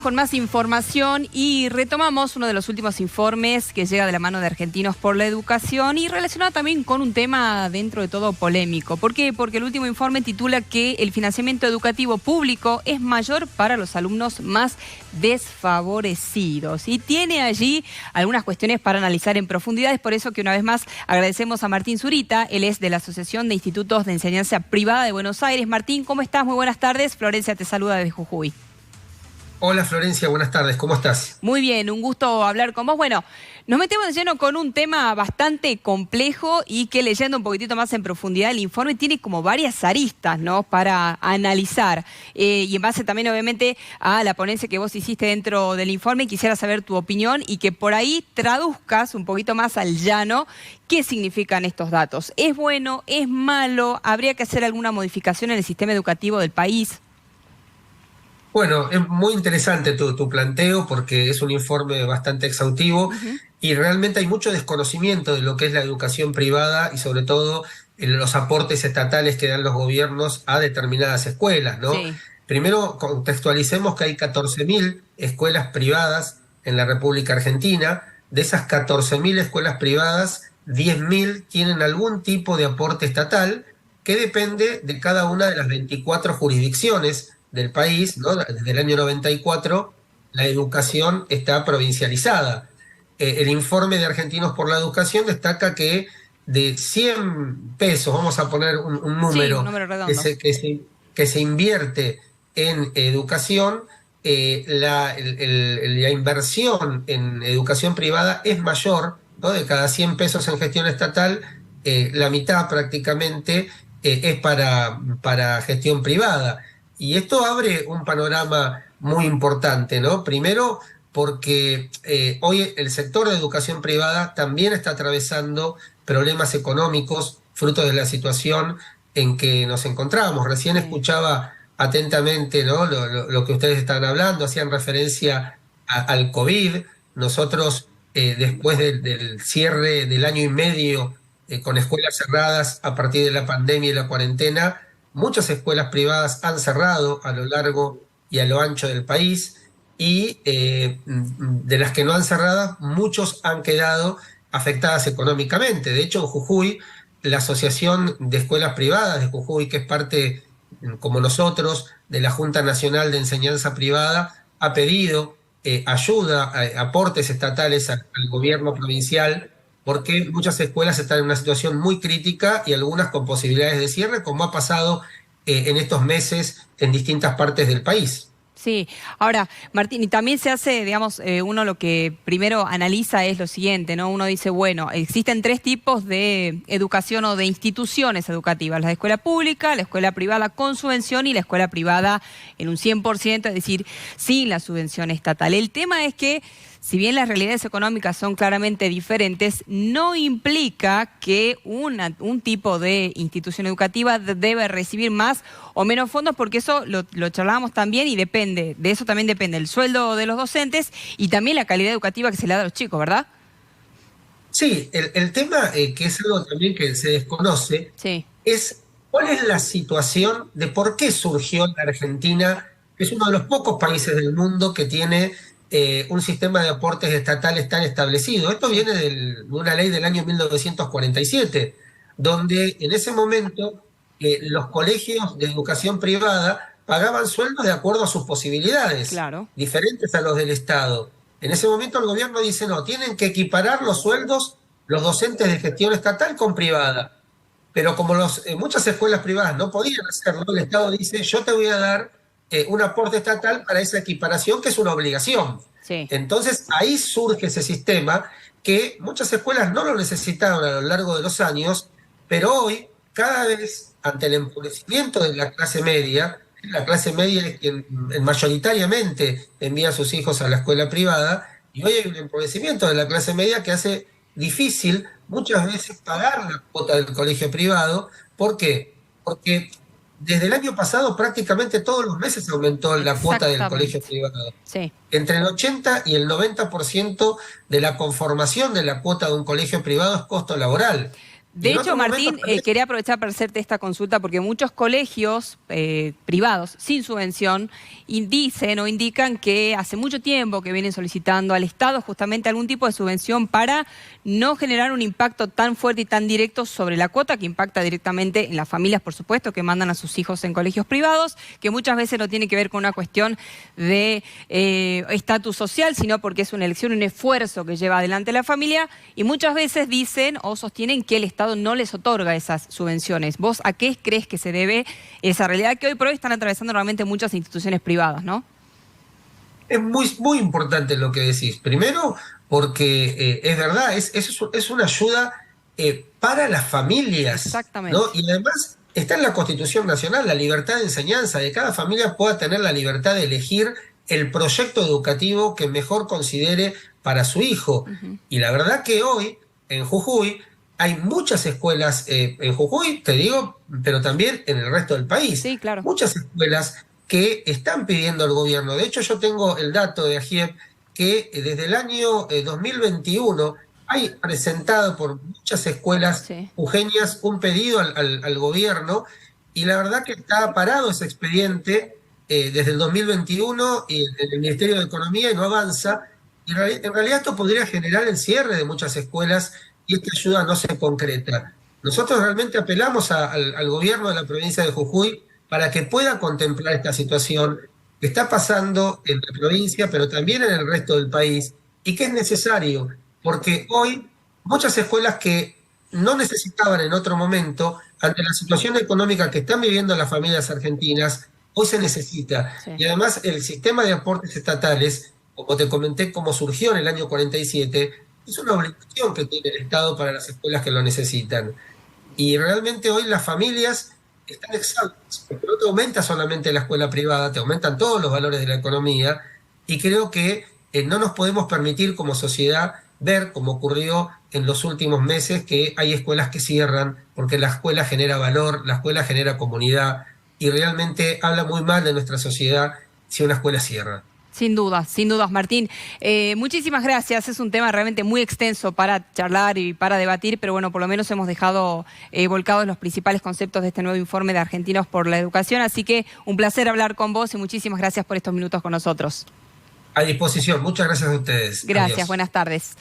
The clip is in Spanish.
Con más información y retomamos uno de los últimos informes que llega de la mano de Argentinos por la Educación y relacionado también con un tema dentro de todo polémico. ¿Por qué? Porque el último informe titula que el financiamiento educativo público es mayor para los alumnos más desfavorecidos y tiene allí algunas cuestiones para analizar en profundidad. Es por eso que una vez más agradecemos a Martín Zurita. Él es de la Asociación de Institutos de Enseñanza Privada de Buenos Aires. Martín, ¿cómo estás? Muy buenas tardes. Florencia te saluda desde Jujuy. Hola Florencia, buenas tardes, ¿cómo estás? Muy bien, un gusto hablar con vos. Bueno, nos metemos de lleno con un tema bastante complejo y que leyendo un poquitito más en profundidad el informe tiene como varias aristas, ¿no?, para analizar. Y en base también obviamente a la ponencia que vos hiciste dentro del informe, quisiera saber tu opinión y que por ahí traduzcas un poquito más al llano qué significan estos datos. ¿Es bueno? ¿Es malo? ¿Habría que hacer alguna modificación en el sistema educativo del país? Bueno, es muy interesante tu planteo porque es un informe bastante exhaustivo y realmente hay mucho desconocimiento de lo que es la educación privada y sobre todo los aportes estatales que dan los gobiernos a determinadas escuelas, ¿no? Sí. Primero contextualicemos que hay 14.000 escuelas privadas en la República Argentina. De esas 14.000 escuelas privadas, 10.000 tienen algún tipo de aporte estatal que depende de cada una de las 24 jurisdicciones del país, ¿no? Desde el año 94 la educación está provincializada. El informe de Argentinos por la Educación destaca que de 100 pesos, vamos a poner un número, Sí, un número redondo, que se invierte en educación, la inversión en educación privada es mayor, ¿no? De cada 100 pesos en gestión estatal, la mitad prácticamente es para gestión privada. Y esto abre un panorama muy importante, ¿no? Primero, porque hoy el sector de educación privada también está atravesando problemas económicos, fruto de la situación en que nos encontramos. Recién escuchaba atentamente, ¿no?, lo que ustedes estaban hablando, hacían referencia al COVID. Nosotros, después del cierre del año y medio con escuelas cerradas a partir de la pandemia y la cuarentena, muchas escuelas privadas han cerrado a lo largo y a lo ancho del país y de las que no han cerrado, muchos han quedado afectadas económicamente. De hecho, en Jujuy, la Asociación de Escuelas Privadas de Jujuy, que es parte, como nosotros, de la Junta Nacional de Enseñanza Privada, ha pedido ayuda, aportes estatales al gobierno provincial, porque muchas escuelas están en una situación muy crítica y algunas con posibilidades de cierre, como ha pasado en estos meses en distintas partes del país. Sí, ahora, Martín, y también se hace, digamos, uno lo que primero analiza es lo siguiente, ¿no? Uno dice, bueno, existen tres tipos de educación o de instituciones educativas: la escuela pública, la escuela privada con subvención y la escuela privada en un 100%, es decir, sin la subvención estatal. El tema es que, si bien las realidades económicas son claramente diferentes, no implica que un tipo de institución educativa debe recibir más o menos fondos, porque eso lo charlábamos también y de eso también depende el sueldo de los docentes y también la calidad educativa que se le da a los chicos, ¿verdad? Sí, el tema que es algo también que se desconoce, Sí. es cuál es la situación de por qué surgió la Argentina, que es uno de los pocos países del mundo que tiene un sistema de aportes estatales tan establecido. Esto viene de una ley del año 1947, donde en ese momento los colegios de educación privada pagaban sueldos de acuerdo a sus posibilidades, Claro. diferentes a los del Estado. En ese momento el gobierno dice, no, tienen que equiparar los sueldos los docentes de gestión estatal con privada. Pero como muchas escuelas privadas no podían hacerlo, el Estado dice, yo te voy a dar un aporte estatal para esa equiparación, que es una obligación. Sí. Entonces ahí surge ese sistema que muchas escuelas no lo necesitaron a lo largo de los años, pero hoy, cada vez, ante el empobrecimiento de la clase media es quien mayoritariamente envía a sus hijos a la escuela privada, y hoy hay un empobrecimiento de la clase media que hace difícil muchas veces pagar la cuota del colegio privado. ¿Por qué? Porque desde el año pasado prácticamente todos los meses aumentó la cuota del colegio privado. Sí. Entre el 80 y el 90% de la conformación de la cuota de un colegio privado es costo laboral. Y De en hecho, otros momentos Martín, también. quería aprovechar para hacerte esta consulta porque muchos colegios privados sin subvención dicen o indican que hace mucho tiempo que vienen solicitando al Estado justamente algún tipo de subvención para no generar un impacto tan fuerte y tan directo sobre la cuota que impacta directamente en las familias, por supuesto, que mandan a sus hijos en colegios privados, que muchas veces no tiene que ver con una cuestión de estatus social, sino porque es una elección, un esfuerzo que lleva adelante la familia, y muchas veces dicen o sostienen que el Estado no les otorga esas subvenciones. ¿Vos a qué crees que se debe esa realidad que hoy por hoy están atravesando realmente muchas instituciones privadas, ¿no? Es muy importante lo que decís. Primero, porque es verdad, es una ayuda para las familias, ¿no? Exactamente. Y además está en la Constitución Nacional la libertad de enseñanza, de cada familia pueda tener la libertad de elegir el proyecto educativo que mejor considere para su hijo. Ujú. Y la verdad que hoy, en Jujuy, hay muchas escuelas, en Jujuy, te digo, pero también en el resto del país, Sí, claro. muchas escuelas que están pidiendo al gobierno. De hecho, yo tengo el dato de AGIEP que desde el año 2021 hay presentado por muchas escuelas Sí. jujeñas un pedido al gobierno y la verdad que está parado ese expediente desde el 2021 y en el Ministerio de Economía y no avanza. Y en realidad esto podría generar el cierre de muchas escuelas y esta ayuda no se concreta. Nosotros realmente apelamos al gobierno de la provincia de Jujuy para que pueda contemplar esta situación que está pasando en la provincia, pero también en el resto del país, y que es necesario, porque hoy muchas escuelas que no necesitaban en otro momento, ante la situación económica que están viviendo las familias argentinas, hoy se necesita. Sí. Y además el sistema de aportes estatales, como te comenté, como surgió en el año 47, es una obligación que tiene el Estado para las escuelas que lo necesitan. Y realmente hoy las familias están exhaustas, porque no te aumenta solamente la escuela privada, te aumentan todos los valores de la economía, y creo que no nos podemos permitir como sociedad ver, como ocurrió en los últimos meses, que hay escuelas que cierran, porque la escuela genera valor, la escuela genera comunidad, y realmente habla muy mal de nuestra sociedad si una escuela cierra. Sin dudas, Martín. Muchísimas gracias. Es un tema realmente muy extenso para charlar y para debatir, pero bueno, por lo menos hemos dejado volcados los principales conceptos de este nuevo informe de Argentinos por la Educación. Así que un placer hablar con vos y muchísimas gracias por estos minutos con nosotros. A disposición. Muchas gracias a ustedes. Gracias, Adiós. buenas tardes.